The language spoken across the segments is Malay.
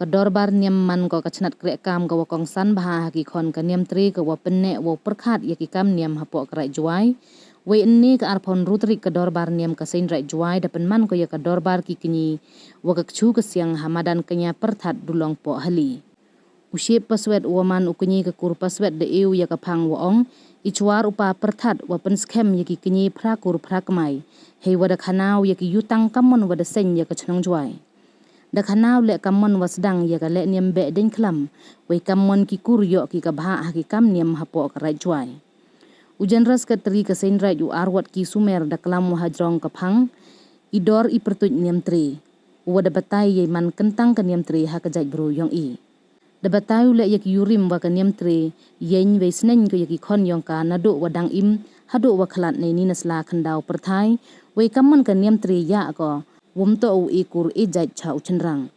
Kedorbar niam man ko kacnat krek kam ko wakong san baha haki khon ka niam tri ko wapennek wo perkhat yaki kam niam hapok Raij Jowai. We ini ke arpon rutrik kedorbar niam ka sein Raij Jowai dapen man ko ya kedorbar ki kenyi wakakchu ke siang hamadan kenya perthat dulong po hali. Usyep paswet waman ukenyi ke kur paswet de eu ya kapang waong ichwar upa perthat wapen skem yaki kenyi prakur prakmai. Hei wada khanau yaki yutang kamon wada sen ya kachnong Jowai. Da khanau le kamon wasdang ya ka le niam be den klam we kamon ki kur yo ki ka bha ha ki kam niam hapo ka Raij Jowai. Ujan ras ka tri ka sein Raij u arwat ki sumer da klam wa hajrong ka phang idor i pertuj niam tri wada batai ye man kentang ka niam tri ha ka jaj bro yong i. Da batai le ya ki yurim wa ka niam tri yen we sneng ko ya ki khon yong ka nadu wadang im hadu wa khlat nei ni nasla khandau perthai we kamon ka niam tri ya ko wumto u ikur ijaj cha uchenrang.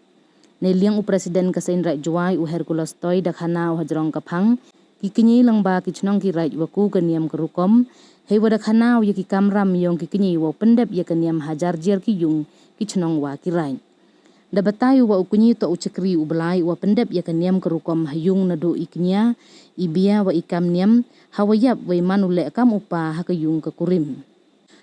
Ne liang u presiden ka sein Raij Jowai u Hercules toy da khanau hajrong ka phang ki kenyi langba ki chnong ki Raij waku ka niam kerukom hei wada khanau ya ki kamram yong ki kenyi wa pendep ya ka niam hajar jer ki yung ki chnong wa ki Raij. Da batai wa u kunyi to u chekri u belai wa pendep ya ka niam kerukom hayung nadu iknya ibia wa ikam niam hawayap we manule kam upa ha ka yung ka kurim.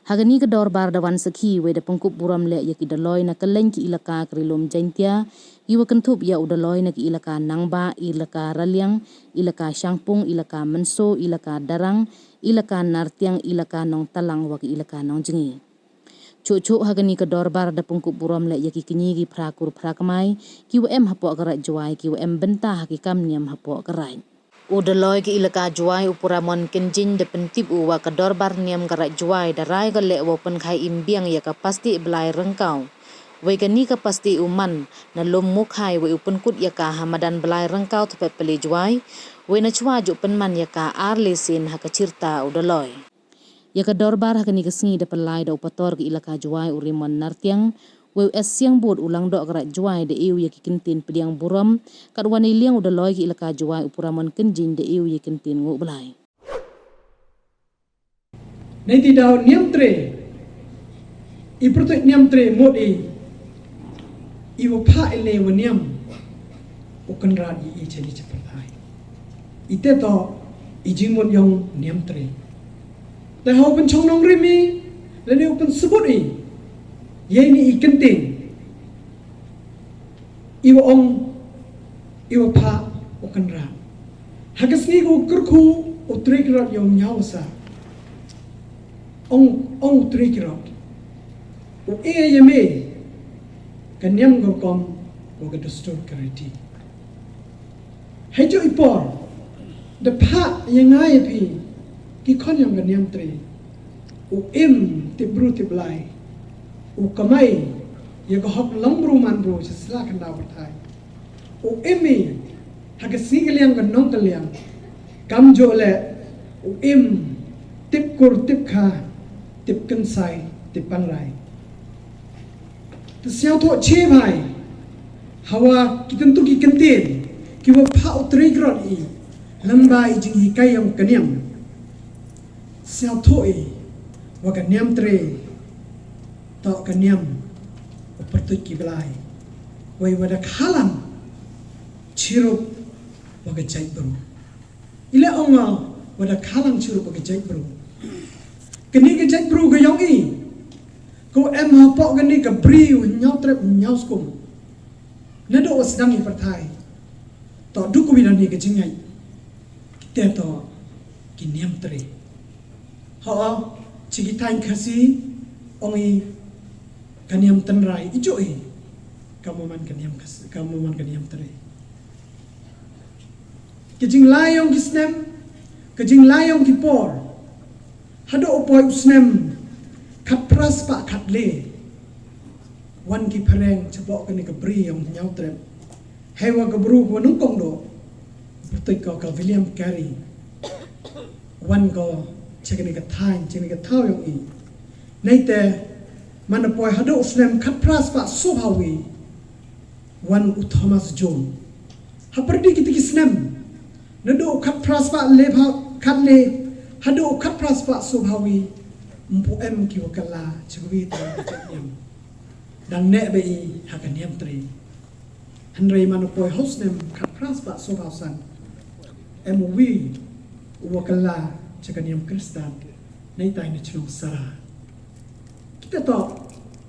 Hagani ke dorbar dawan sekhi we da pengkup buram le ya ki daloi na keleng ki ilaka krilom jaintia iwa kentup ya udaloi na ki ilaka nangba ilaka raliang ilaka syangpung ilaka menso ilaka darang ilaka nartiang ilaka nong talang wa ki ilaka nong jengi. Cuk-cuk hagani ke dorbar da pengkup buram le ya ki kenyi ki prakur prakmai ki wa em hapok ka Raij Jowai ki wa em bentah ki kam niam hapok ka Raij. Udaloi ki ilaka Jowai upuramon kenjin de pentip uwa ka dorbar niam ka Raij Jowai da rai ka le wo pynkhai biang ya ka Pastieh Blai Ryngkaw. We ka ni ka pasti uman na lom mukhai we upenkut ya ka hamadan Blai Ryngkaw tepet peli Jowai we na chwa ju penman ya ka arlesin ha ka cirta udaloi. Ya ka dorbar ha ka ni ka singi da pelai da upator ki ilaka Jowai urimon nartiang we siang bud ulang dok Raij Jowai de eu ya ki kentin pediang buram kat wani liang udaloi ki ilaka Jowai upuramon kenjin de eu ya kentin ngu belai. Nanti daun niam tre ipertuk niam tre mod iwo pa ele wa niam ukan rat i cheni chapertai ite to ijimon yong niam tre da ho pen chong nong rimi le ne upen sebut ye ni ikentin iwo ong iwo pa ukan rat hagas ni ko kurku utrik rat yong nyawsa ong utrik rat u yeme kanyam gorkom wa gadustur kariti hejo ipor de pa yengai pi ki khonyam kanyam tre u im tibru tiblai u kamai ya ko hok lambru manbru sesla kanda bertai u imi haga singaliang kan nong kaliang kam jo le u im tip kur tip kha tip kansai tip pangrai siang to che bhai hawa kitantu ki kentin ki wa pha utri grot i lamba i jing hi kai yang kaniam siang to wa kaniam tre to kaniam pertu ki belai wai wada khalam chirup wa ka jai bro ile onga wada khalam chirup wa ka jai bro kini ka jai bro ga yong i ko em hapok gani ka briu nyau trep nyau skum nado wasdang i perthai to du ko bidan ni ka jingai te to kiniam tre ha chigi tain khasi ongi kaniam tenrai ijo kamu man kaniam tre kijing layong kisnem kijing layong kipor hado opoy usnem kat pras pak kat le wan ki pereng cepok kini ke bri yang nyau trep hewa ke bru ko nungkong do bertai ko ka William Carey wan ko cekini ke thain cekini ke thau yang i naite mana poi hado usnem kat pras pak sobhawi wan u Thomas John haperdi kiti kisnem nado kat pras pak le kat le hado kat pras pak sobhawi mpu em ki wakala chugwi ta chanyam dang ne be hakaniam tri Handrai manopoi hostnem kapras ba sokasan. MOV wakala cakaniam Kristan naitai na chunong sara. Kita to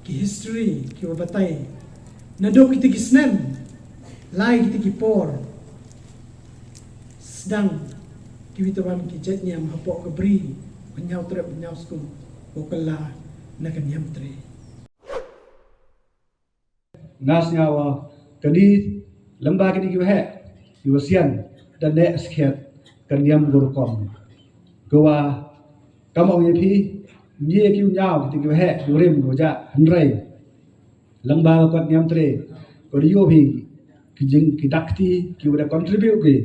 ki history ki wabatay nado kita gisnem lai kita kipor sedang kiwitawan ki jetniam hapok kebri menyau trep menyau skum wakala nakaniam tre. Nasnyawa kadi lembaga di kiwahe kiwasian dan nek sekiat kaniam gurkom gawa kamong yepi nie kiu nyau ti kiwahe durim goja handrai lembaga kot niam tre kodiyo bi kijing kidakti kiwada contribute ki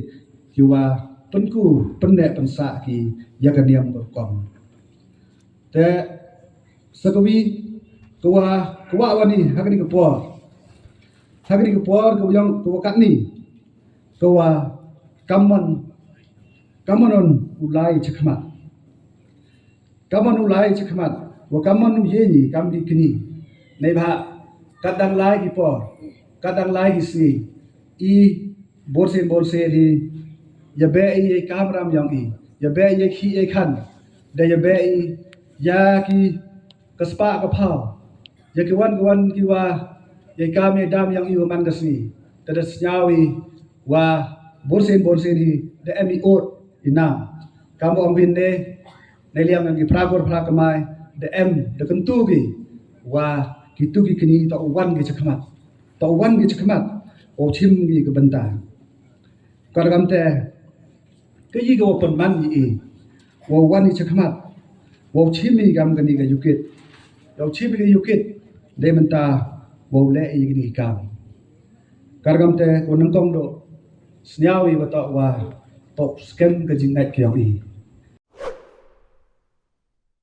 kiwa penku pendek pensa ki ya kaniam gurkom te sakawi kawa wani hakani kepo Hagri kepor ke yang ke wakat ni kawa kamanon ulai cekmat wa kaman ye ni kam di kini nei ba kadang lai kipor kadang lai si I borse di ya be I kamram yang I ya be ye khi e khan da ya be I ya ki kaspa ka phau ya ki wan ki wa ye kami dam yang iu man kasni tada snyawi wa borsen di de emi ot inam kamu ambin ne neliam yang pragor prakamai de de kentu gi wa kitu gi kini ta wan gi chakmat o chim gi ke benta kargam te ke yi go pon man yi wo wan gi chakmat wo chim gi gam gani ga yukit yo chim gi yukit de menta boleh ini kam. Kargam te konengkong do senyawi watak wa top scam ke jingat kiau I.